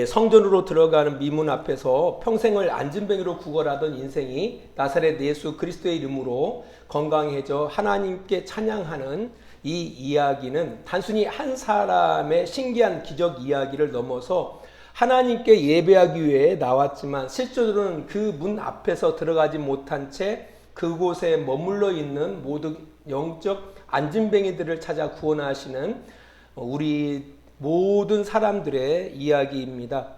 성전으로 들어가는 미문 앞에서 평생을 안진뱅이로 구걸하던 인생이 나사렛 예수 그리스도의 이름으로 건강해져 하나님께 찬양하는 이 이야기는 단순히 한 사람의 신기한 기적 이야기를 넘어서 하나님께 예배하기 위해 나왔지만 실제로는 그 문 앞에서 들어가지 못한 채 그곳에 머물러 있는 모든 영적 안진뱅이들을 찾아 구원하시는 우리 모든 사람들의 이야기입니다.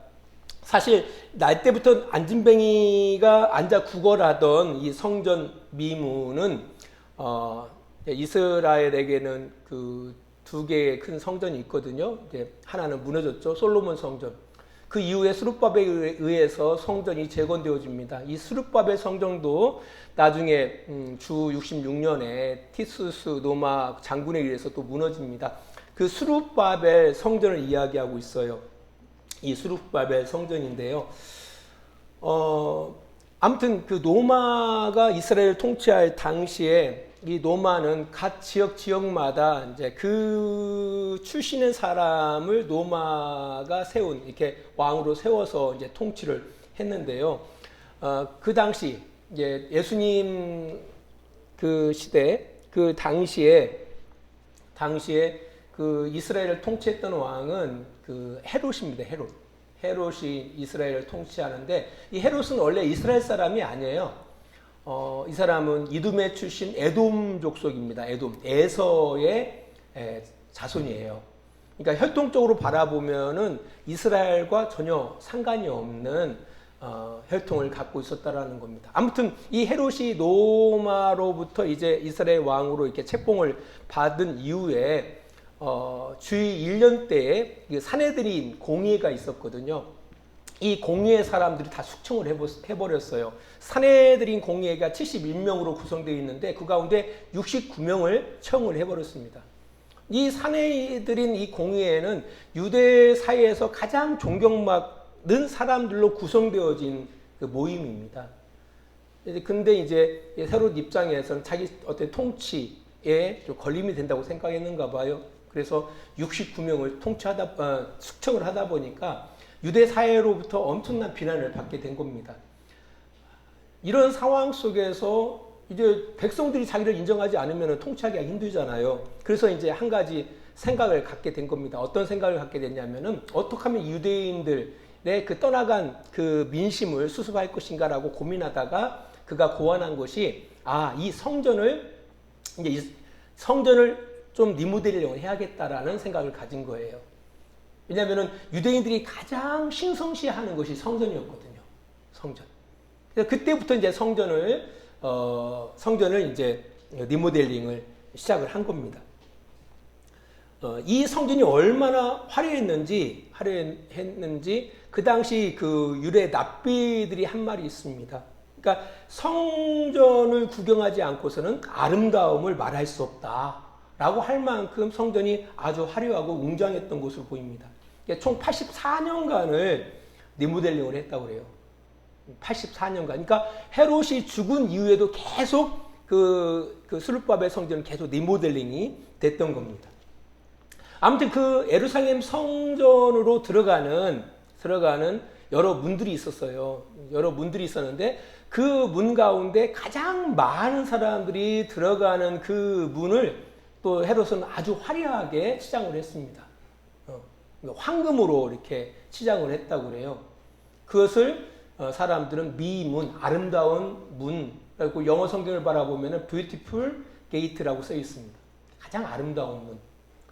사실 날 때부터 안진뱅이가 앉아 구걸하던 이 성전 미문은 이스라엘에게는 그 두 개의 큰 성전이 있거든요. 이제 하나는 무너졌죠. 솔로몬 성전. 그 이후에 스룹밥에 의해서 성전이 재건되어집니다. 이 스룹밥의 성전도 나중에 주 66년에 티스스 노마 장군에 의해서 또 무너집니다. 그 스룹바벨 성전을 이야기하고 있어요. 이 스룹바벨 성전인데요. 아무튼 그 노마가 이스라엘을 통치할 당시에 이 노마는 각 지역마다 이제 그 출신의 사람을 노마가 세운 이렇게 왕으로 세워서 이제 통치를 했는데요. 그 당시 이제 예수님 그 시대 그 당시에 그 이스라엘을 통치했던 왕은 그 헤롯입니다. 헤롯이 이스라엘을 통치하는데 이 헤롯은 원래 이스라엘 사람이 아니에요. 이 사람은 이두메 출신 에돔 족속입니다. 에서의 자손이에요. 그러니까 혈통적으로 바라보면은 이스라엘과 전혀 상관이 없는 혈통을 갖고 있었다라는 겁니다. 아무튼 이 헤롯이 노마로부터 이제 이스라엘 왕으로 이렇게 책봉을 받은 이후에 주의 1년 때에 사내들인 공회가 있었거든요. 이 공회의 사람들이 다 숙청을 해버렸어요. 사내들인 공회가 71명으로 구성되어 있는데 그 가운데 69명을 처형을 해버렸습니다. 이 사내들인 이 공회에는 유대 사회에서 가장 존경받는 사람들로 구성되어진 그 모임입니다. 근데 이제 헤롯 입장에서는 자기 어떤 통치에 좀 걸림이 된다고 생각했는가 봐요. 그래서 69명을 숙청을 하다 보니까 유대 사회로부터 엄청난 비난을 받게 된 겁니다. 이런 상황 속에서 이제 백성들이 자기를 인정하지 않으면 통치하기가 힘들잖아요. 그래서 이제 한 가지 생각을 갖게 된 겁니다. 어떤 생각을 갖게 됐냐면은 어떻게 하면 유대인들의 그 떠나간 그 민심을 수습할 것인가라고 고민하다가 그가 고안한 것이 이 성전을 좀 리모델링을 해야겠다라는 생각을 가진 거예요. 왜냐하면 유대인들이 가장 신성시하는 것이 성전이었거든요. 성전. 그래서 그때부터 이제 성전을 이제 리모델링을 시작을 한 겁니다. 이 성전이 얼마나 화려했는지 그 당시 그 유대 납비들이 한 말이 있습니다. 그러니까 성전을 구경하지 않고서는 아름다움을 말할 수 없다라고 할 만큼 성전이 아주 화려하고 웅장했던 것으로 보입니다. 총 84년간을 리모델링을 했다고 그래요. 84년간. 그러니까 헤롯이 죽은 이후에도 계속 그 스룹바벨 성전은 계속 리모델링이 됐던 겁니다. 아무튼 그 예루살렘 성전으로 들어가는 여러 문들이 있었어요. 여러 문들이 있었는데 그 문 가운데 가장 많은 사람들이 들어가는 그 문을 또 헤롯은 아주 화려하게 치장을 했습니다. 황금으로 이렇게 치장을 했다고 그래요. 그것을 사람들은 미문, 아름다운 문, 그리고 영어 성경을 바라보면 beautiful gate라고 써 있습니다. 가장 아름다운 문,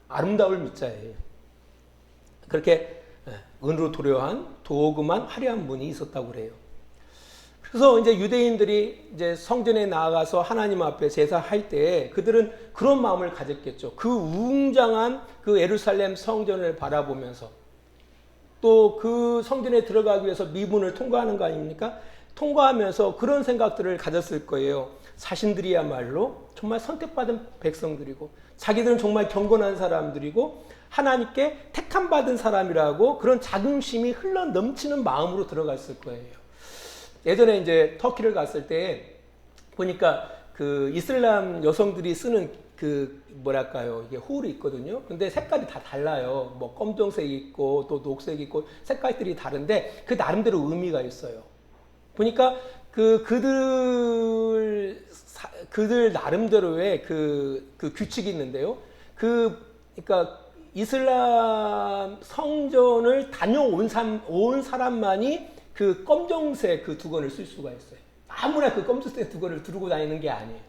아름다울 미자예요. 그렇게 은으로 도료한 도금한 화려한 문이 있었다고 그래요. 그래서 이제 유대인들이 이제 성전에 나아가서 하나님 앞에 제사할 때 그들은 그런 마음을 가졌겠죠. 그 웅장한 그 예루살렘 성전을 바라보면서 또 그 성전에 들어가기 위해서 미문을 통과하는 거 아닙니까? 통과하면서 그런 생각들을 가졌을 거예요. 자신들이야말로 정말 선택받은 백성들이고 자기들은 정말 경건한 사람들이고 하나님께 택함받은 사람이라고 그런 자긍심이 흘러 넘치는 마음으로 들어갔을 거예요. 예전에 이제 터키를 갔을 때 보니까 그 이슬람 여성들이 쓰는 뭐랄까요, 이게 홀이 있거든요. 근데 색깔이 다 달라요. 뭐 검정색이 있고 또 녹색이 있고 색깔들이 다른데 그 나름대로 의미가 있어요. 보니까 그들 나름대로의 그 규칙이 있는데요. 그러니까 이슬람 성전을 다녀온 사람만이 그 검정색 그 두건을 쓸 수가 있어요. 아무나 그 검정색 두건을 두르고 다니는 게 아니에요.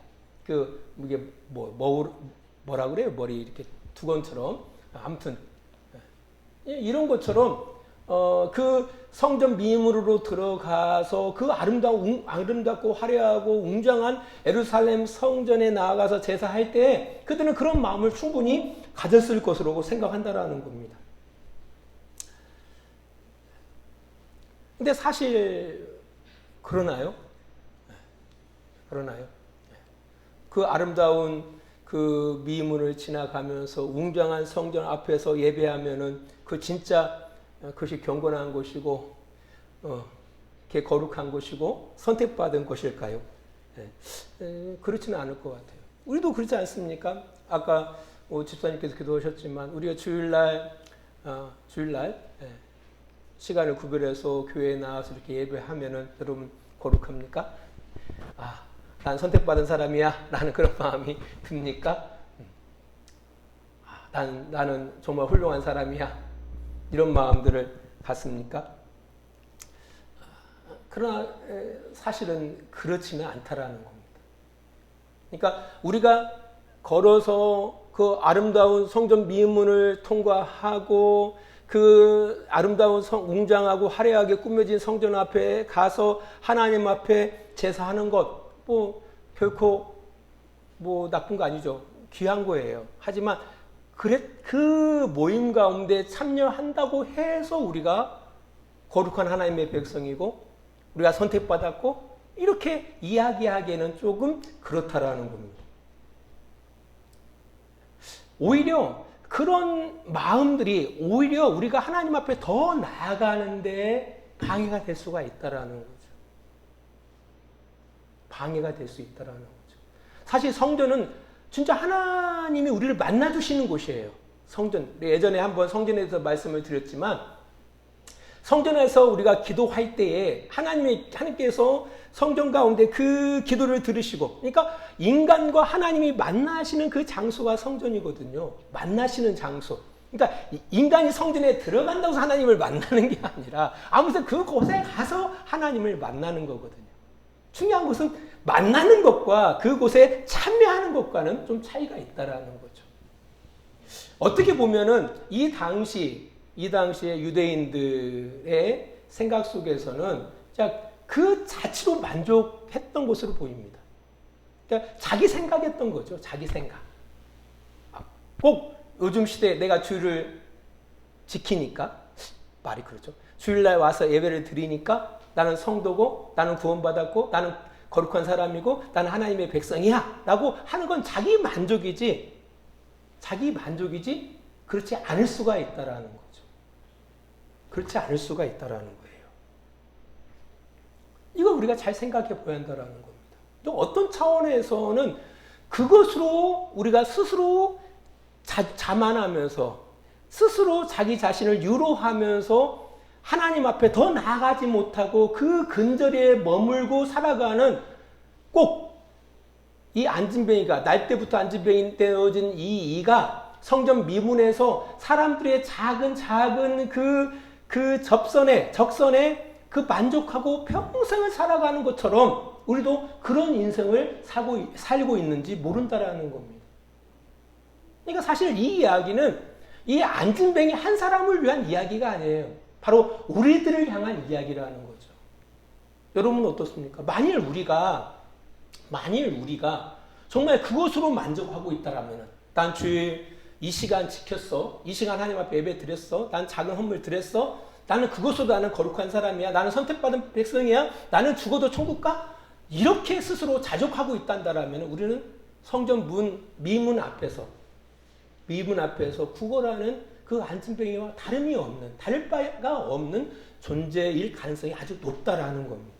이게 뭐라 그래요? 머리 이렇게 두건처럼. 아무튼 이런 것처럼 그 성전 미문으로 들어가서 그 아름답고 화려하고 웅장한 예루살렘 성전에 나아가서 제사할 때 그들은 그런 마음을 충분히 가졌을 것으로 생각한다라는 겁니다. 근데 사실 그러나요? 그러나요? 그 아름다운 그 미문을 지나가면서 웅장한 성전 앞에서 예배하면은 그 진짜 그것이 경건한 것이고 거룩한 것이고 선택받은 것일까요? 그렇지는 않을 것 같아요. 우리도 그렇지 않습니까? 아까 집사님께서 기도하셨지만 우리가 주일날 시간을 구별해서 교회에 나와서 이렇게 예배하면은 여러분 거룩합니까? 난 선택받은 사람이야 라는 그런 마음이 듭니까? 나는 정말 훌륭한 사람이야 이런 마음들을 갖습니까? 그러나 사실은 그렇지는 않다라는 겁니다. 그러니까 우리가 걸어서 그 아름다운 성전 미문을 통과하고 그 아름다운 웅장하고 화려하게 꾸며진 성전 앞에 가서 하나님 앞에 제사하는 것 결코 나쁜 거 아니죠. 귀한 거예요. 하지만 그 모임 가운데 참여한다고 해서 우리가 거룩한 하나님의 백성이고 우리가 선택받았고 이렇게 이야기하기에는 조금 그렇다라는 겁니다. 오히려 그런 마음들이 오히려 우리가 하나님 앞에 더 나아가는데 방해가 될 수가 있다라는 거죠. 방해가 될 수 있다라는 거죠. 사실 성전은 진짜 하나님이 우리를 만나주시는 곳이에요. 성전. 예전에 한번 성전에서 말씀을 드렸지만 성전에서 우리가 기도할 때에 하나님께서 성전 가운데 그 기도를 들으시고 그러니까 인간과 하나님이 만나시는 그 장소가 성전이거든요. 만나시는 장소. 그러니까 인간이 성전에 들어간다고 해서 하나님을 만나는 게 아니라 아무튼 그곳에 가서 하나님을 만나는 거거든요. 중요한 것은 만나는 것과 그곳에 참여하는 것과는 좀 차이가 있다라는 거죠. 어떻게 보면은 이 당시에 유대인들의 생각 속에서는 그 자체로 만족했던 것으로 보입니다. 그러니까 자기 생각했던 거죠. 자기 생각. 꼭 요즘 시대에 내가 주일을 지키니까 말이 그렇죠. 주일날 와서 예배를 드리니까 나는 성도고 나는 구원받았고 나는 거룩한 사람이고 나는 하나님의 백성이야 라고 하는 건 자기 만족이지 그렇지 않을 수가 있다라는 거죠. 그렇지 않을 수가 있다라는 거예요. 이걸 우리가 잘 생각해 보야 한다라는 겁니다. 또 어떤 차원에서는 그것으로 우리가 스스로 자만하면서 스스로 자기 자신을 유로하면서 하나님 앞에 더 나아가지 못하고 그 근저리에 머물고 살아가는 꼭 이 안진뱅이가 날 때부터 안진뱅이 되어진 이 이가 성전 미문에서 사람들의 작은 그 적선에 그 만족하고 평생을 살아가는 것처럼 우리도 그런 인생을 살고 있는지 모른다라는 겁니다. 그러니까 사실 이 이야기는 이 안진뱅이 한 사람을 위한 이야기가 아니에요. 바로 우리들을 향한 이야기라는 거죠. 여러분은 어떻습니까? 만일 우리가 정말 그것으로 만족하고 있다라면 난 주일 이 시간 지켰어. 이 시간 하나님 앞에 예배 드렸어. 난 작은 헌물 드렸어. 나는 그것으로 나는 거룩한 사람이야. 나는 선택받은 백성이야. 나는 죽어도 천국 가? 이렇게 스스로 자족하고 있단다라면 우리는 성전 미문 앞에서 구걸하는 그 안진뱅이와 다를 바가 없는 존재일 가능성이 아주 높다라는 겁니다.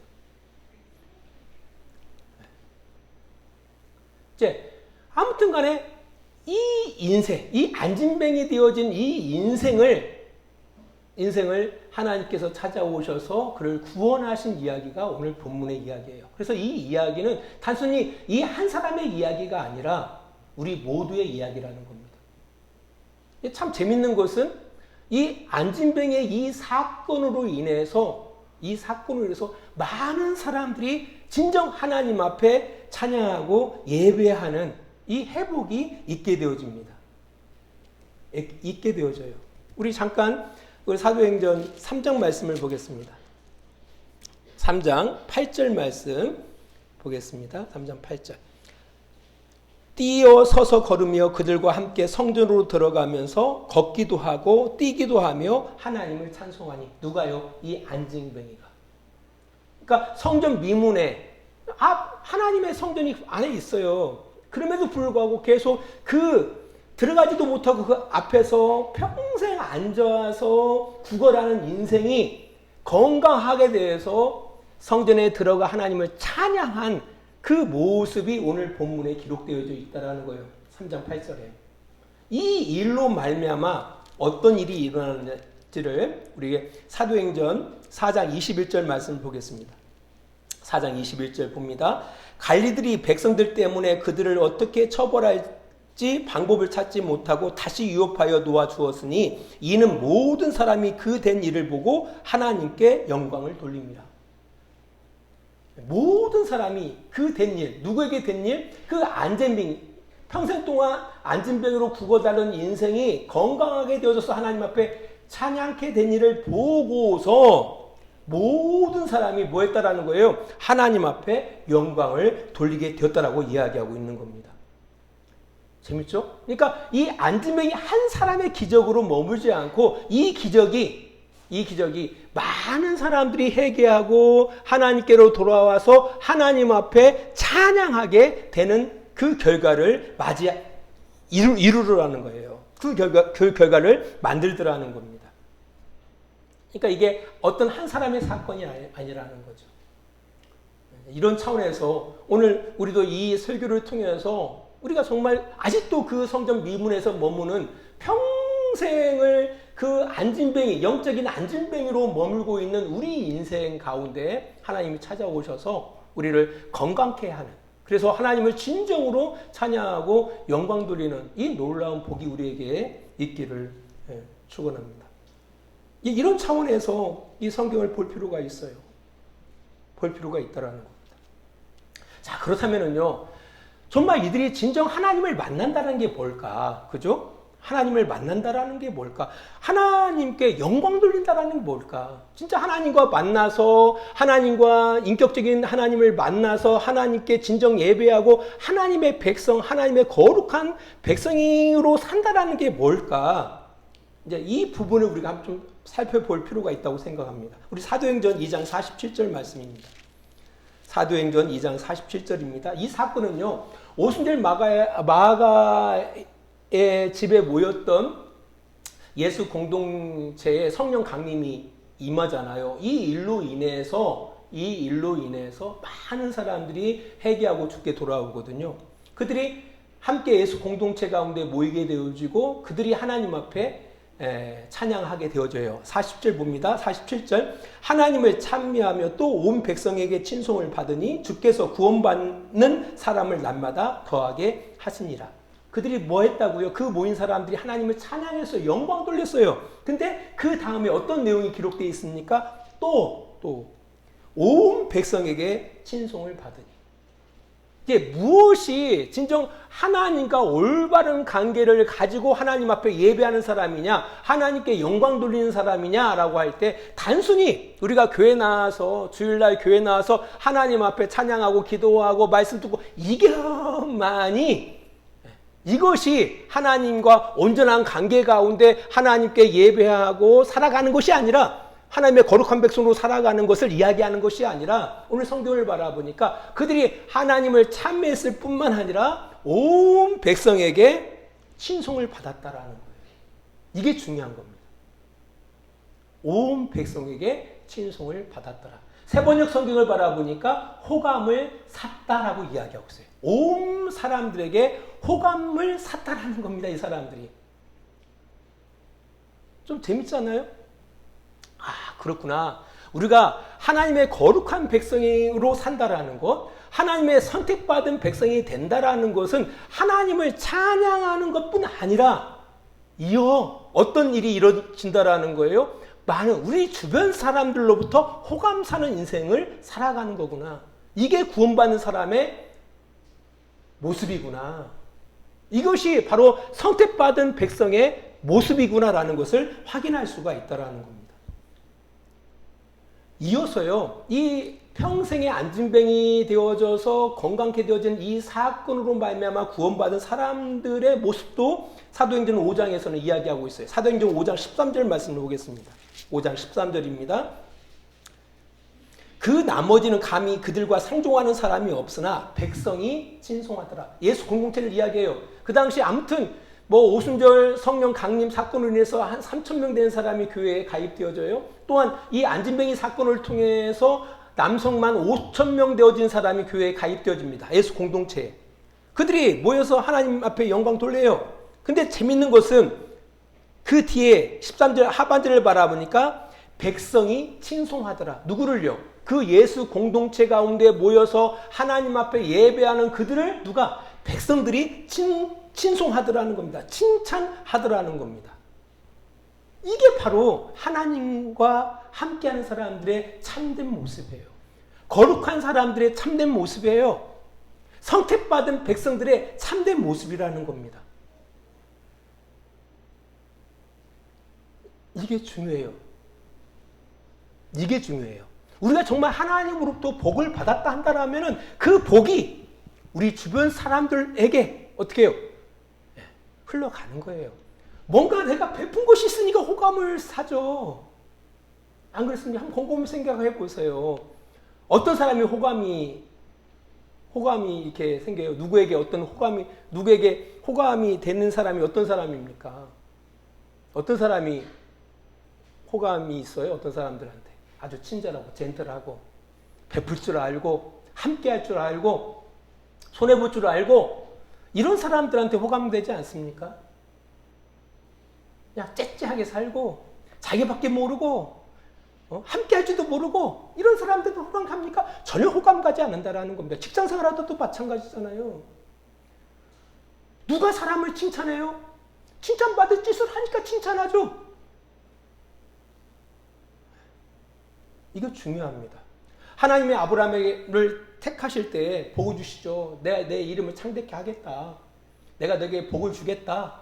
이제 아무튼 간에 이 인생, 이 안진뱅이 되어진 이 인생을 하나님께서 찾아오셔서 그를 구원하신 이야기가 오늘 본문의 이야기예요. 그래서 이 이야기는 단순히 이 한 사람의 이야기가 아니라 우리 모두의 이야기라는 겁니다. 참 재밌는 것은 이 안진뱅이의 이 사건으로 인해서 많은 사람들이 진정 하나님 앞에 찬양하고 예배하는 이 회복이 있게 되어집니다. 있게 되어져요. 우리 잠깐 사도행전 3장 말씀을 보겠습니다. 3장 8절 말씀 보겠습니다. 3장 8절. 뛰어 서서 걸으며 그들과 함께 성전으로 들어가면서 걷기도 하고 뛰기도 하며 하나님을 찬송하니. 누가요? 이 안진뱅이가. 그러니까 성전 미문에 하나님의 성전이 안에 있어요. 그럼에도 불구하고 계속 들어가지도 못하고 그 앞에서 평생 앉아서 구걸하는 인생이 건강하게 돼서 성전에 들어가 하나님을 찬양한 그 모습이 오늘 본문에 기록되어져 있다는 거예요. 3장 8절에. 이 일로 말미암아 어떤 일이 일어나는지를 우리 사도행전 4장 21절 말씀 보겠습니다. 4장 21절 봅니다. 관리들이 백성들 때문에 그들을 어떻게 처벌할지 방법을 찾지 못하고 다시 유업하여 놓아주었으니 이는 모든 사람이 그 된 일을 보고 하나님께 영광을 돌립니다. 모든 사람이 그 된 일, 누구에게 된 일? 그 안진뱅이, 평생 동안 안진뱅이로 죽어가는 인생이 건강하게 되어져서 하나님 앞에 찬양케 된 일을 보고서 모든 사람이 뭐 했다라는 거예요? 하나님 앞에 영광을 돌리게 되었다라고 이야기하고 있는 겁니다. 재밌죠? 그러니까 이 안진뱅이 한 사람의 기적으로 머물지 않고 이 기적이 많은 사람들이 회개하고 하나님께로 돌아와서 하나님 앞에 찬양하게 되는 그 결과를 이루라는 거예요. 그 결과를 만들더라는 겁니다. 그러니까 이게 어떤 한 사람의 사건이 아니라는 거죠. 이런 차원에서 오늘 우리도 이 설교를 통해서 우리가 정말 아직도 그 성전 미문에서 머무는 평생을 그 안진뱅이, 영적인 안진뱅이로 머물고 있는 우리 인생 가운데 하나님이 찾아오셔서 우리를 건강케 하는, 그래서 하나님을 진정으로 찬양하고 영광 돌리는 이 놀라운 복이 우리에게 있기를 축원합니다. 이런 차원에서 이 성경을 볼 필요가 있어요. 볼 필요가 있다라는 겁니다. 자, 그렇다면은요, 정말 이들이 진정 하나님을 만난다는 게 뭘까? 그죠? 하나님을 만난다라는 게 뭘까? 하나님께 영광 돌린다라는 게 뭘까? 진짜 하나님과 만나서, 하나님과 인격적인 하나님을 만나서 하나님께 진정 예배하고 하나님의 백성, 하나님의 거룩한 백성으로 산다라는 게 뭘까? 이제 이 부분을 우리가 좀 살펴볼 필요가 있다고 생각합니다. 우리 사도행전 2장 47절 말씀입니다. 사도행전 2장 47절입니다. 이 사건은요, 오순절 마가의 집에 모였던 예수 공동체에 성령 강림이 임하잖아요. 이 일로 인해서 많은 사람들이 회개하고 주께 돌아오거든요. 그들이 함께 예수 공동체 가운데 모이게 되어지고 그들이 하나님 앞에 찬양하게 되어져요. 40절 봅니다. 47절. 하나님을 찬미하며 또 온 백성에게 친송을 받으니 주께서 구원받는 사람을 날마다 더하게 하시니라. 그들이 뭐 했다고요? 그 모인 사람들이 하나님을 찬양했어요. 영광 돌렸어요. 근데 그 다음에 어떤 내용이 기록되어 있습니까? 또 온 백성에게 친송을 받으니. 이게 무엇이 진정 하나님과 올바른 관계를 가지고 하나님 앞에 예배하는 사람이냐, 하나님께 영광 돌리는 사람이냐라고 할 때 단순히 우리가 교회 나와서, 주일날 교회 나와서 하나님 앞에 찬양하고 기도하고 말씀 듣고 이것이 하나님과 온전한 관계 가운데 하나님께 예배하고 살아가는 것이 아니라, 하나님의 거룩한 백성으로 살아가는 것을 이야기하는 것이 아니라, 오늘 성경을 바라보니까 그들이 하나님을 찬미했을 뿐만 아니라 온 백성에게 친송을 받았다라는 거예요. 이게 중요한 겁니다. 온 백성에게 친송을 받았더라. 세번역 성경을 바라보니까 호감을 샀다라고 이야기하고 있어요. 온 사람들에게 호감을 샀다라는 겁니다. 이 사람들이. 좀 재밌잖아요? 아, 그렇구나. 우리가 하나님의 거룩한 백성으로 산다라는 것, 하나님의 선택받은 백성이 된다라는 것은 하나님을 찬양하는 것뿐 아니라 이어 어떤 일이 이루어진다라는 거예요? 많은 우리 주변 사람들로부터 호감 사는 인생을 살아가는 거구나. 이게 구원받는 사람의 모습이구나. 이것이 바로 선택받은 백성의 모습이구나라는 것을 확인할 수가 있다라는 겁니다. 이어서요, 이 평생의 안진뱅이 되어져서 건강케 되어진 이 사건으로 말미암아 구원받은 사람들의 모습도 사도행전 5장에서는 이야기하고 있어요. 사도행전 5장 13절 말씀을 보겠습니다. 5장 13절입니다. 그 나머지는 감히 그들과 상종하는 사람이 없으나 백성이 진송하더라. 예수 공동체를 이야기해요. 그 당시 아무튼 오순절 성령 강림 사건으로 인해서 한 3,000명 되는 사람이 교회에 가입되어져요. 또한 이 안진뱅이 사건을 통해서 남성만 5,000명 되어진 사람이 교회에 가입되어집니다. 예수 공동체에. 그들이 모여서 하나님 앞에 영광 돌려요. 근데 재밌는 것은 그 뒤에 13절 하반절을 바라보니까 백성이 칭송하더라. 누구를요? 그 예수 공동체 가운데 모여서 하나님 앞에 예배하는 그들을 누가? 백성들이 칭송하더라는 겁니다. 칭찬하더라는 겁니다. 이게 바로 하나님과 함께하는 사람들의 참된 모습이에요. 거룩한 사람들의 참된 모습이에요. 선택받은 백성들의 참된 모습이라는 겁니다. 이게 중요해요. 이게 중요해요. 우리가 정말 하나님으로부터 복을 받았다 한다면 그 복이 우리 주변 사람들에게 어떻게 해요? 흘러가는 거예요. 뭔가 내가 베푼 것이 있으니까 호감을 사죠. 안 그랬습니까? 한번 곰곰이 생각해 보세요. 어떤 사람이 호감이 이렇게 생겨요? 누구에게 호감이 되는 사람이 어떤 사람입니까? 어떤 사람이 호감이 있어요? 어떤 사람들한테. 아주 친절하고 젠틀하고 베풀 줄 알고 함께 할 줄 알고 손해볼 줄 알고 이런 사람들한테 호감되지 않습니까? 그냥 째째하게 살고 자기밖에 모르고 함께 할 줄도 모르고 이런 사람들은 호감 갑니까? 전혀 호감 가지 않는다라는 겁니다. 직장생활하고도 마찬가지잖아요. 누가 사람을 칭찬해요? 칭찬받을 짓을 하니까 칭찬하죠. 이거 중요합니다. 하나님의 아브라함을 택하실 때 복을 주시죠. 내 이름을 창대케 하겠다. 내가 너에게 복을 주겠다.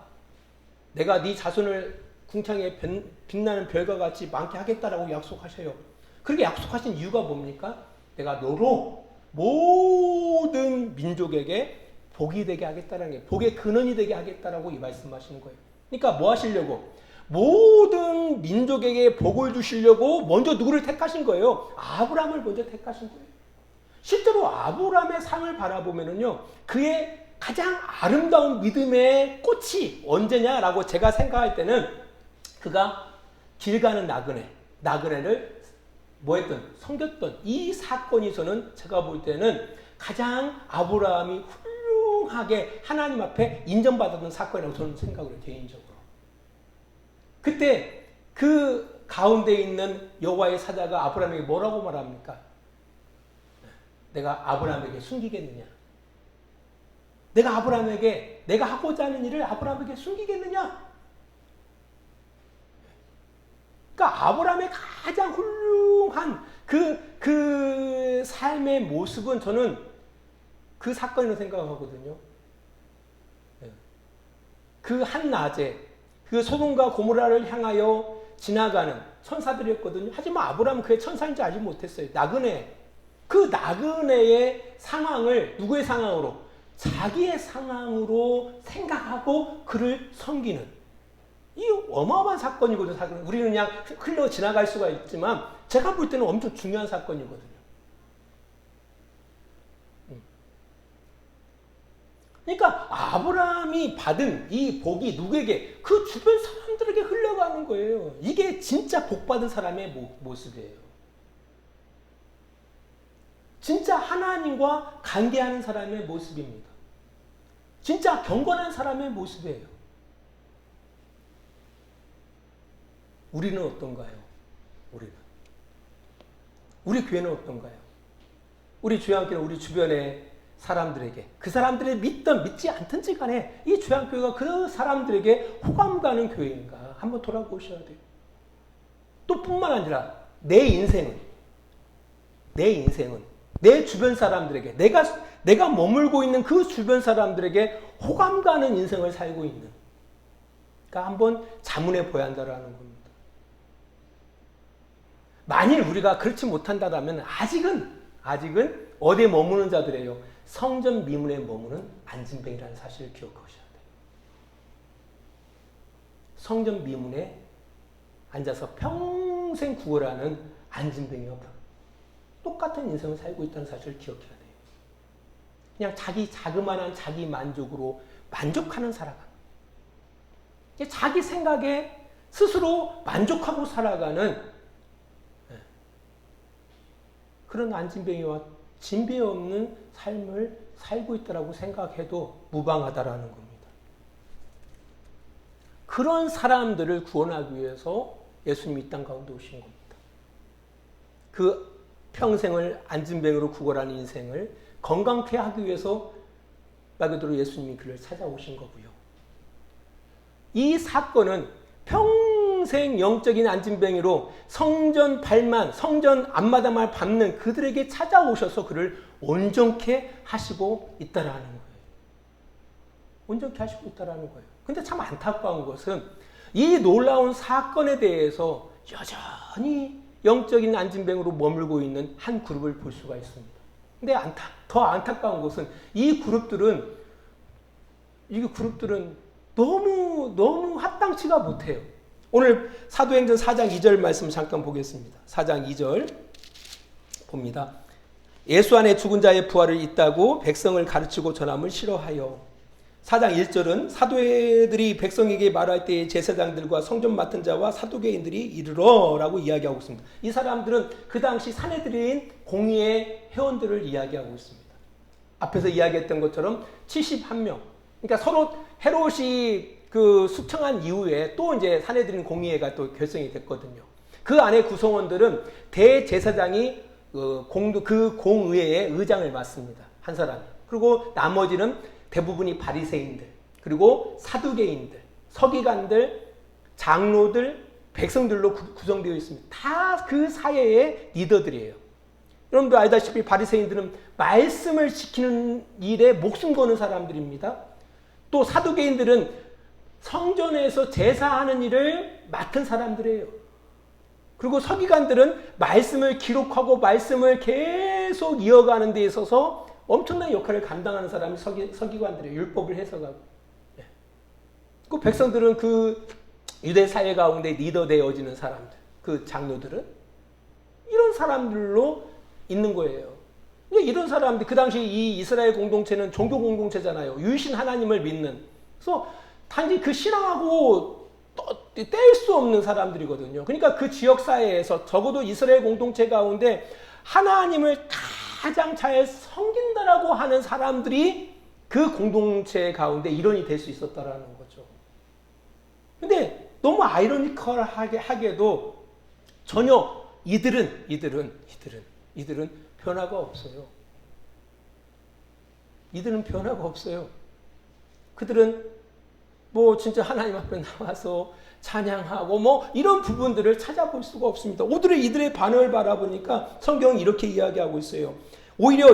내가 네 자손을 궁창에 빛나는 별과 같이 많게 하겠다라고 약속하셔요. 그렇게 약속하신 이유가 뭡니까? 내가 너로 모든 민족에게 복이 되게 하겠다는 게 복의 근원이 되게 하겠다라고 이 말씀하시는 거예요. 그러니까 뭐 하시려고? 모든 민족에게 복을 주시려고 먼저 누구를 택하신 거예요? 아브라함을 먼저 택하신 거예요. 실제로 아브라함의 삶을 바라보면은요, 그의 가장 아름다운 믿음의 꽃이 언제냐라고 제가 생각할 때는 그가 길 가는 나그네를 섬겼던 이 사건이 저는 제가 볼 때는 가장 아브라함이 훌륭하게 하나님 앞에 인정받았던 사건이라고 저는 생각을 해요, 개인적으로. 그때 그 가운데 있는 여호와의 사자가 아브라함에게 뭐라고 말합니까? 내가 아브라함에게 숨기겠느냐? 내가 아브라함에게 내가 하고자 하는 일을 아브라함에게 숨기겠느냐? 그러니까 아브라함의 가장 훌륭한 그 삶의 모습은 저는 그 사건이라고 생각하거든요. 그 한낮에 그 소돔과 고모라를 향하여 지나가는 천사들이었거든요. 하지만 아브라함은 그의 천사인지 알지 못했어요. 그 나그네의 상황을 누구의 상황으로? 자기의 상황으로 생각하고 그를 섬기는 이 어마어마한 사건이거든요. 우리는 그냥 흘러 지나갈 수가 있지만 제가 볼 때는 엄청 중요한 사건이거든요. 그러니까 아브라함이 받은 이 복이 누구에게? 그 주변 사람들에게 흘러가는 거예요. 이게 진짜 복받은 사람의 모습이에요. 진짜 하나님과 관계하는 사람의 모습입니다. 진짜 경건한 사람의 모습이에요. 우리는 어떤가요? 우리 교회는 어떤가요? 우리 주양교회는 우리 주변의 사람들에게, 그 사람들이 믿든 믿지 않든지 간에 이 주양교회가 그 사람들에게 호감 가는 교회인가 한번 돌아보셔야 돼요. 또 뿐만 아니라 내 인생은 내 주변 사람들에게, 내가 머물고 있는 그 주변 사람들에게 호감 가는 인생을 살고 있는, 그러니까 한번 자문해 보야 한다라는 겁니다. 만일 우리가 그렇지 못한다면 아직은 어디에 머무는 자들이에요? 성전 미문에 머무는 안진뱅이라는 사실을 기억하셔야 돼요. 성전 미문에 앉아서 평생 구걸하는 안진뱅이와 똑같은 인생을 살고 있다는 사실을 기억해야 돼요. 그냥 자기 자그마한 자기 만족으로 만족하는 살아가는, 자기 생각에 스스로 만족하고 살아가는 그런 안진뱅이와 진배 없는 삶을 살고 있다라고 생각해도 무방하다라는 겁니다. 그런 사람들을 구원하기 위해서 예수님이 이 땅 가운데 오신 겁니다. 그 평생을 안진뱅이로 구걸하는 인생을 건강케 하기 위해서 말 그대로 예수님이 그를 찾아오신 거고요. 이 사건은 평생 영적인 안진뱅이로 성전 앞마당을 밟는 그들에게 찾아오셔서 그를 온전케 하시고 있다라는 거예요. 온전케 하시고 있다라는 거예요. 근데 참 안타까운 것은 이 놀라운 사건에 대해서 여전히 영적인 안진뱅이로 머물고 있는 한 그룹을 볼 수가 있습니다. 근데 더 안타까운 것은 이 그룹들은 너무 합당치가 못해요. 오늘 사도행전 4장 2절 말씀 잠깐 보겠습니다. 4장 2절 봅니다. 예수 안에 죽은 자의 부활을 있다고 백성을 가르치고 전함을 싫어하여. 4장 1절은 사도들이 백성에게 말할 때에 제사장들과 성전 맡은 자와 사두개인들이 이르러 라고 이야기하고 있습니다. 이 사람들은 그 당시 사내들인 공의의 회원들을 이야기하고 있습니다. 앞에서 이야기했던 것처럼 71명. 그러니까 서로 헤롯이 그 숙청한 이후에 또 이제 사내들인 공의회가 또 결성이 됐거든요. 그 안에 구성원들은 대제사장이 그 공의회의 의장을 맡습니다. 한 사람. 그리고 나머지는 대부분이 바리새인들, 그리고 사두개인들, 서기관들, 장로들, 백성들로 구성되어 있습니다. 다 그 사회의 리더들이에요. 여러분도 알다시피 바리새인들은 말씀을 지키는 일에 목숨 거는 사람들입니다. 또 사두개인들은 성전에서 제사하는 일을 맡은 사람들이에요. 그리고 서기관들은 말씀을 기록하고 말씀을 계속 이어가는 데 있어서 엄청난 역할을 감당하는 사람이 서기관들이에요. 율법을 해석하고. 그 백성들은 그 유대 사회 가운데 리더 되어지는 사람들, 그 장로들은 이런 사람들로 있는 거예요. 이런 사람들, 그 당시 이 이스라엘 공동체는 종교 공동체잖아요. 유일신 하나님을 믿는. 그래서 단지 그 신앙하고 뗄 수 없는 사람들이거든요. 그러니까 그 지역 사회에서 적어도 이스라엘 공동체 가운데 하나님을 가장 잘 섬긴다라고 하는 사람들이 그 공동체 가운데 일원이 될 수 있었다라는 거죠. 근데 너무 아이러니컬하게도 전혀 이들은 변화가 없어요. 이들은 변화가 없어요. 그들은 뭐 진짜 하나님 앞에 나와서 찬양하고 뭐 이런 부분들을 찾아볼 수가 없습니다. 이들의 반응을 바라보니까 성경은 이렇게 이야기하고 있어요. 오히려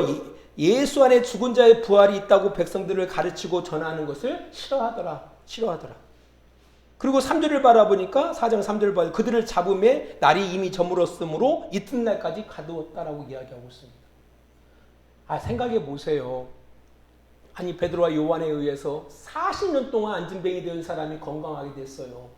예수 안에 죽은 자의 부활이 있다고 백성들을 가르치고 전하는 것을 싫어하더라. 그리고 3절을 바라보니까 4장 3절을 봐도 그들을 잡음에 날이 이미 저물었으므로 이튿날까지 가두었다라고 이야기하고 있습니다. 생각해 보세요. 아니 베드로와 요한에 의해서 40년 동안 안진뱅이 된 사람이 건강하게 됐어요.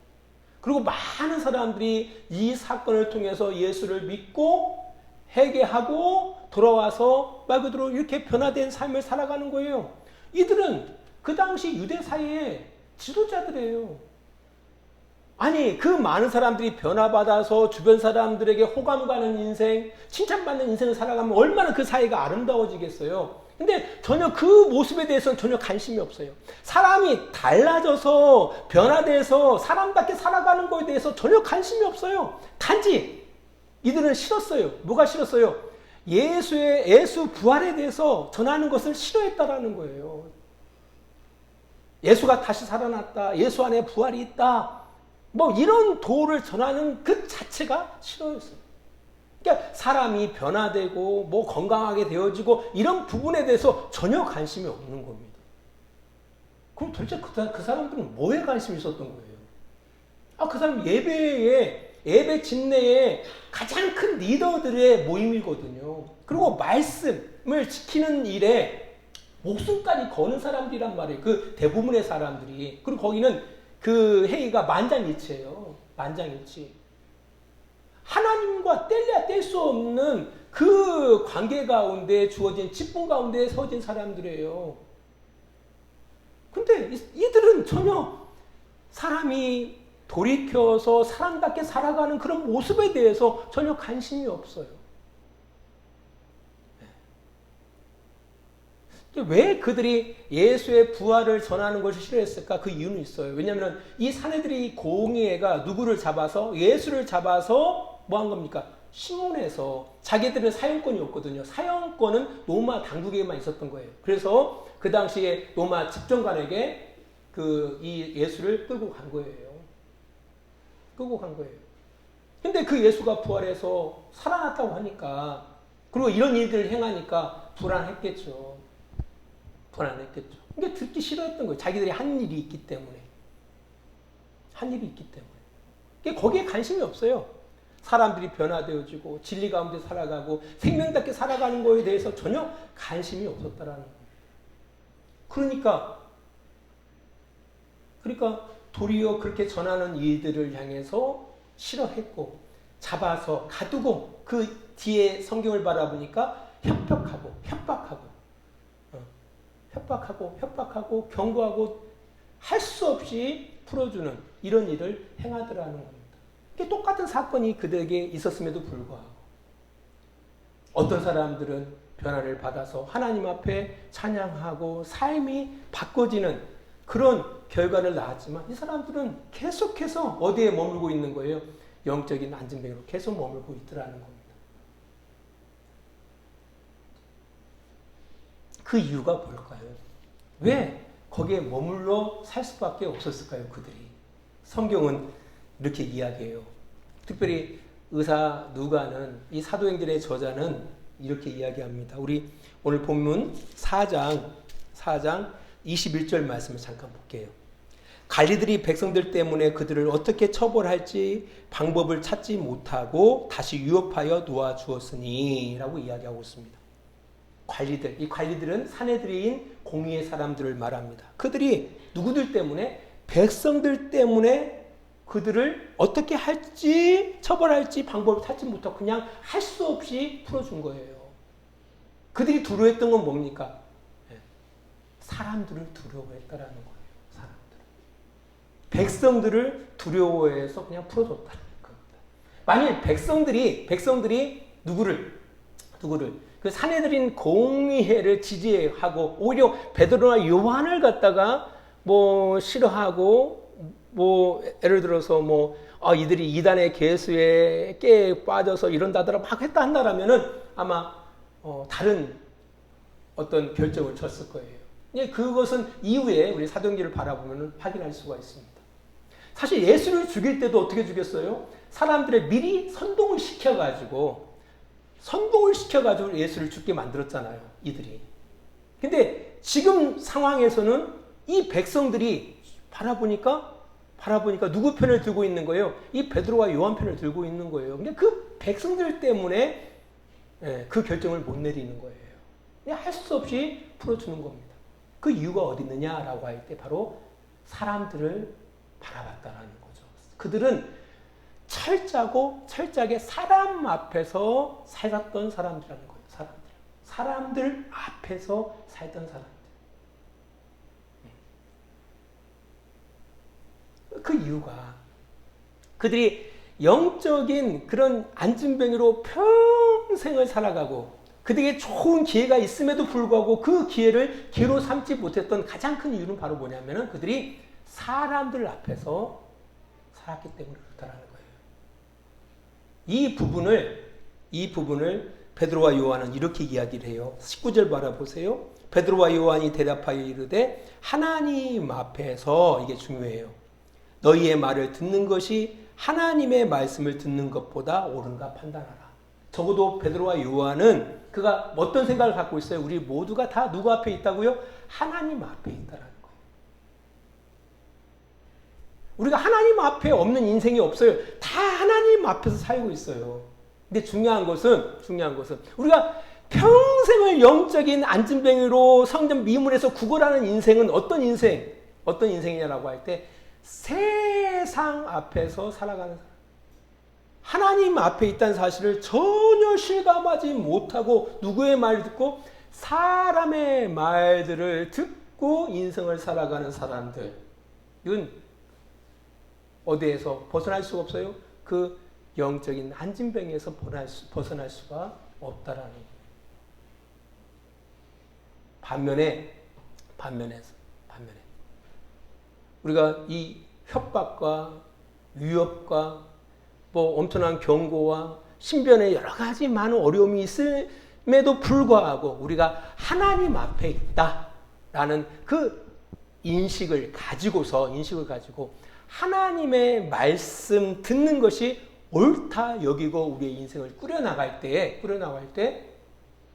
그리고 많은 사람들이 이 사건을 통해서 예수를 믿고 회개하고 돌아와서 말 그대로 이렇게 변화된 삶을 살아가는 거예요. 이들은 그 당시 유대 사회의 지도자들이에요. 아니, 그 많은 사람들이 변화받아서 주변 사람들에게 호감 가는 인생, 칭찬받는 인생을 살아가면 얼마나 그 사이가 아름다워지겠어요. 근데 전혀 그 모습에 대해서는 전혀 관심이 없어요. 사람이 달라져서 변화돼서 사람답게 살아가는 거에 대해서 전혀 관심이 없어요. 단지 이들은 싫었어요. 뭐가 싫었어요? 예수 부활에 대해서 전하는 것을 싫어했다라는 거예요. 예수가 다시 살아났다. 예수 안에 부활이 있다. 뭐 이런 도를 전하는 그 자체가 싫어였어요. 그러니까 사람이 변화되고 뭐 건강하게 되어지고 이런 부분에 대해서 전혀 관심이 없는 겁니다. 그럼 도대체 그 사람들은 뭐에 관심이 있었던 거예요? 그 사람 예배 집내에 가장 큰 리더들의 모임이거든요. 그리고 말씀을 지키는 일에 목숨까지 거는 사람들이란 말이에요. 그 대부분의 사람들이. 그리고 거기는 그 회의가 만장일치예요. 만장일치. 하나님과 뗄래야 뗄 수 없는 그 관계 가운데 주어진 직분 가운데 서진 사람들이에요. 근데 이들은 전혀 사람이 돌이켜서 사람답게 살아가는 그런 모습에 대해서 전혀 관심이 없어요. 왜 그들이 예수의 부활을 전하는 것을 싫어했을까? 그 이유는 있어요. 왜냐하면 이 사내들이 공의회가 누구를 잡아서 예수를 잡아서 뭐 한 겁니까? 신문에서 자기들은 사형권이 없거든요. 사형권은 로마 당국에만 있었던 거예요. 그래서 그 당시에 로마 집정관에게 이 예수를 끌고 간 거예요. 끌고 간 거예요. 근데 그 예수가 부활해서 살아났다고 하니까, 그리고 이런 일들을 행하니까 불안했겠죠. 불안했겠죠. 그러니까 듣기 싫어했던 거예요. 자기들이 한 일이 있기 때문에. 한 일이 있기 때문에. 그러니까 거기에 관심이 없어요. 사람들이 변화되어지고 진리 가운데 살아가고 생명답게 살아가는 거에 대해서 전혀 관심이 없었다라는 거예요. 그러니까 도리어 그렇게 전하는 이들을 향해서 싫어했고 잡아서 가두고 그 뒤에 성경을 바라보니까 협박하고 경고하고 할 수 없이 풀어주는 이런 일을 행하더라는 겁니다. 똑같은 사건이 그들에게 있었음에도 불구하고 어떤 사람들은 변화를 받아서 하나님 앞에 찬양하고 삶이 바꿔지는 그런 결과를 낳았지만 이 사람들은 계속해서 어디에 머물고 있는 거예요? 영적인 안진뱅이로 계속 머물고 있더라는 겁니다. 그 이유가 뭘까요? 왜 거기에 머물러 살 수밖에 없었을까요? 그들이. 성경은 이렇게 이야기해요. 특별히 의사 누가는 이 사도행전의 저자는 이렇게 이야기합니다. 우리 오늘 본문 4장 21절 말씀을 잠깐 볼게요. 관리들이 백성들 때문에 그들을 어떻게 처벌할지 방법을 찾지 못하고 다시 유업하여 놓아주었으니 라고 이야기하고 있습니다. 이 관리들은 사내들인 공의의 사람들을 말합니다. 그들이 누구들 때문에? 백성들 때문에 그들을 어떻게 할지 처벌할지 방법을 찾지 못하고 그냥 할 수 없이 풀어준 거예요. 그들이 두려워했던 건 뭡니까? 사람들을 두려워했다라는 거예요. 백성들을 두려워해서 그냥 풀어줬다는 겁니다. 만일 백성들이 누구를 그 사내들인 공의회를 지지하고 오히려 베드로나 요한을 갖다가 뭐 싫어하고 뭐 예를 들어서 이들이 이단의 계수에 깨 빠져서 이런다더라 막 했다 한다라면은 아마 다른 어떤 결정을 쳤을 거예요. 그것은 이후에 우리 사도행전을 바라보면 확인할 수가 있습니다. 사실 예수를 죽일 때도 어떻게 죽였어요? 사람들을 미리 선동을 시켜가지고 예수를 죽게 만들었잖아요. 이들이. 근데 지금 상황에서는 이 백성들이 바라보니까 누구 편을 들고 있는 거예요? 이 베드로와 요한 편을 들고 있는 거예요. 근데 그 백성들 때문에 그 결정을 못 내리는 거예요. 그냥 할 수 없이 풀어주는 겁니다. 그 이유가 어디 있느냐라고 할 때 바로 사람들을 바라봤다라는 거죠. 그들은 철저하게 사람 앞에서 살았던 사람들이라는 거예요. 사람들 앞에서 살던 사람들. 그 이유가 그들이 영적인 그런 안진뱅이로 평생을 살아가고 그들에게 좋은 기회가 있음에도 불구하고 그 기회를 기회로 삼지 못했던 가장 큰 이유는 바로 뭐냐면은 그들이 사람들 앞에서 살았기 때문에 그렇다라는 거예요. 이 부분을 베드로와 요한은 이렇게 이야기를 해요. 19절 바라보세요. 베드로와 요한이 대답하여 이르되 하나님 앞에서, 이게 중요해요. 너희의 말을 듣는 것이 하나님의 말씀을 듣는 것보다 옳은가 판단하라. 적어도 베드로와 요한은 그가 어떤 생각을 갖고 있어요? 우리 모두가 다 누구 앞에 있다고요? 하나님 앞에 있다라는 거예요. 우리가 하나님 앞에 없는 인생이 없어요. 다 하나님 앞에서 살고 있어요. 근데 중요한 것은 우리가 평생을 영적인 안진뱅이로 성전 미문에서 구걸하는 인생은 어떤 인생이냐라고 할 때 세상 앞에서 살아가는 사람. 하나님 앞에 있다는 사실을 전혀 실감하지 못하고 누구의 말을 듣고 사람의 말들을 듣고 인생을 살아가는 사람들. 이건 어디에서 벗어날 수가 없어요? 그 영적인 안진뱅이에서 벗어날 수가 없다라는 거예요. 반면에 우리가 이 협박과 위협과 뭐 엄청난 경고와 신변에 여러 가지 많은 어려움이 있음에도 불구하고 우리가 하나님 앞에 있다라는 그 인식을 가지고 하나님의 말씀 듣는 것이 옳다 여기고 우리의 인생을 꾸려나갈 때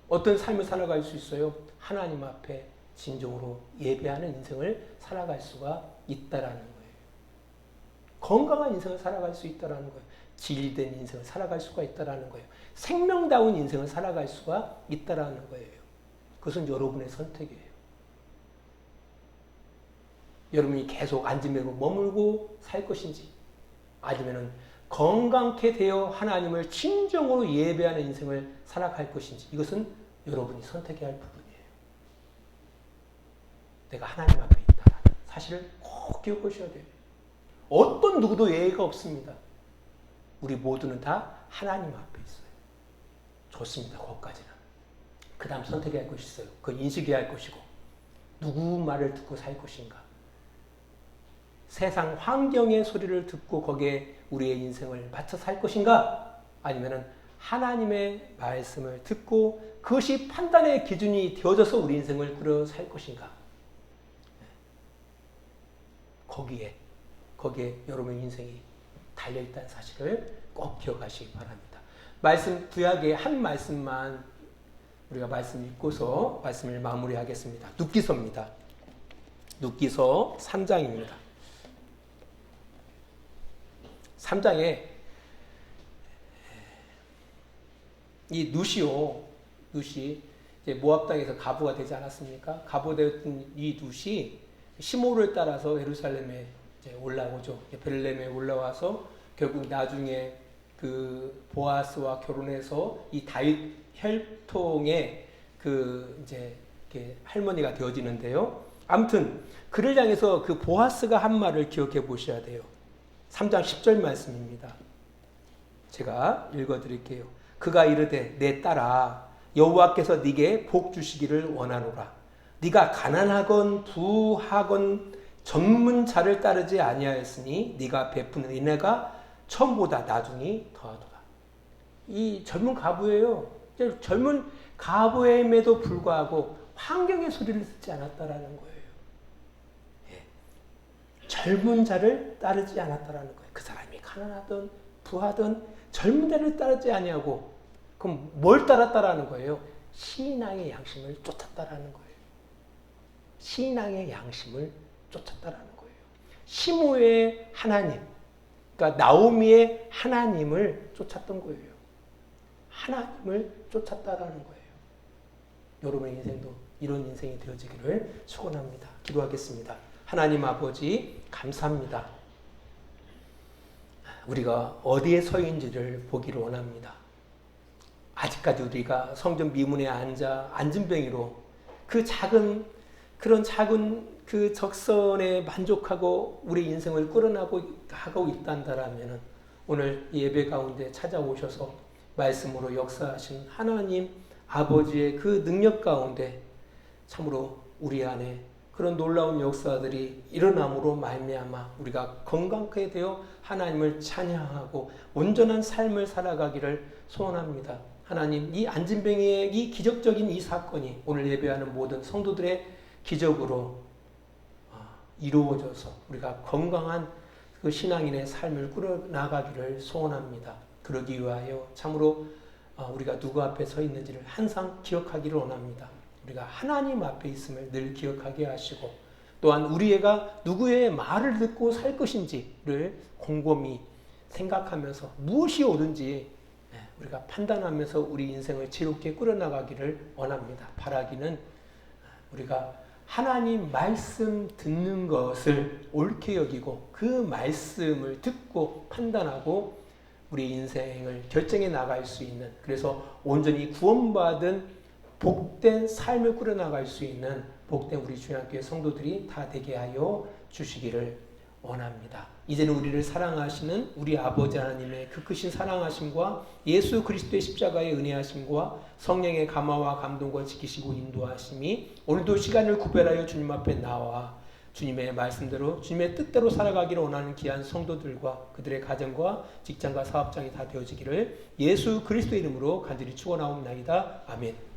어떤 삶을 살아갈 수 있어요? 하나님 앞에 진정으로 예배하는 인생을 살아갈 수가 있다라는 거예요. 건강한 인생을 살아갈 수 있다라는 거예요. 진리된 인생을 살아갈 수가 있다라는 거예요. 생명다운 인생을 살아갈 수가 있다라는 거예요. 그것은 여러분의 선택이에요. 여러분이 계속 안진뱅이로 머물고 살 것인지, 아니면은 건강케 되어 하나님을 진정으로 예배하는 인생을 살아갈 것인지, 이것은 여러분이 선택해야 할 부분이에요. 내가 하나님 앞에 있다라는 사실을 꼭 기억하셔야 돼요. 어떤 누구도 예외가 없습니다. 우리 모두는 다 하나님 앞에 있어요. 좋습니다. 거기까지는. 그 다음 선택해야 할 것이 있어요. 그건 인식해야 할 것이고, 누구 말을 듣고 살 것인가. 세상 환경의 소리를 듣고 거기에 우리의 인생을 맞춰 살 것인가, 아니면은 하나님의 말씀을 듣고 그것이 판단의 기준이 되어져서 우리 인생을 꾸려 살 것인가. 거기에 여러분의 인생이 달려있다는 사실을 꼭 기억하시기 바랍니다. 말씀 구약의 한 말씀만 우리가 말씀 읽고서 말씀을 마무리하겠습니다. 룻기서입니다. 룻기서 3장입니다. 3장에 이 룻이 이제 모압 땅에서 가부가 되지 않았습니까? 가부되었던 이 룻이 시므를 따라서 예루살렘에 이제 올라오죠. 베들레헴에 올라와서 결국 나중에 그 보아스와 결혼해서 이 다윗 혈통의 그 이제 할머니가 되어지는데요. 아무튼 그를 향해서 그 보아스가 한 말을 기억해 보셔야 돼요. 3장 10절 말씀입니다. 제가 읽어드릴게요. 그가 이르되 내 딸아 여호와께서 네게 복 주시기를 원하노라. 네가 가난하건 부하건 전문자를 따르지 아니하였으니 네가 베푸는 은혜가 처음보다 나중이 더하도다. 이 젊은 가부예요. 젊은 가부임에도 불구하고 환경의 소리를 듣지 않았다라는 거예요. 젊은 자를 따르지 않았다라는 거예요. 그 사람이 가난하든 부하든 젊은 자를 따르지 아니하고, 그럼 뭘 따랐다라는 거예요? 신앙의 양심을 쫓았다라는 거예요. 신앙의 양심을 쫓았다라는 거예요. 시므의 하나님, 그러니까 나오미의 하나님을 쫓았던 거예요. 하나님을 쫓았다라는 거예요. 여러분의 인생도 이런 인생이 되어지기를 소원합니다. 기도하겠습니다. 하나님 아버지 감사합니다. 우리가 어디에 서 있는지를 보기를 원합니다. 아직까지 우리가 성전 미문에 앉아 안진뱅이로 그런 작은 그 적선에 만족하고 우리 인생을 꾸려나가고 있단다라면은 오늘 예배 가운데 찾아오셔서 말씀으로 역사하신 하나님 아버지의 그 능력 가운데 참으로 우리 안에 그런 놀라운 역사들이 일어남으로 말미암아 우리가 건강하게 되어 하나님을 찬양하고 온전한 삶을 살아가기를 소원합니다. 하나님, 이 안진뱅이의 이 기적적인 이 사건이 오늘 예배하는 모든 성도들의 기적으로 이루어져서 우리가 건강한 그 신앙인의 삶을 꾸려나가기를 소원합니다. 그러기 위하여 참으로 우리가 누구 앞에 서 있는지를 항상 기억하기를 원합니다. 우리가 하나님 앞에 있음을 늘 기억하게 하시고 또한 우리가 누구의 말을 듣고 살 것인지를 곰곰이 생각하면서 무엇이 옳은지 우리가 판단하면서 우리 인생을 지롭게 꾸려나가기를 원합니다. 바라기는 우리가 하나님 말씀 듣는 것을 옳게 여기고 그 말씀을 듣고 판단하고 우리 인생을 결정해 나갈 수 있는, 그래서 온전히 구원받은 복된 삶을 꾸려나갈 수 있는 복된 우리 주님교회 성도들이 다 되게 하여 주시기를 원합니다. 이제는 우리를 사랑하시는 우리 아버지 하나님의 그 크신 사랑하심과 예수 그리스도의 십자가의 은혜하심과 성령의 감화와 감동과 지키시고 인도하심이 오늘도 시간을 구별하여 주님 앞에 나와 주님의 말씀대로 주님의 뜻대로 살아가기를 원하는 귀한 성도들과 그들의 가정과 직장과 사업장이 다 되어지기를 예수 그리스도의 이름으로 간절히 축원하옵나이다. 아멘.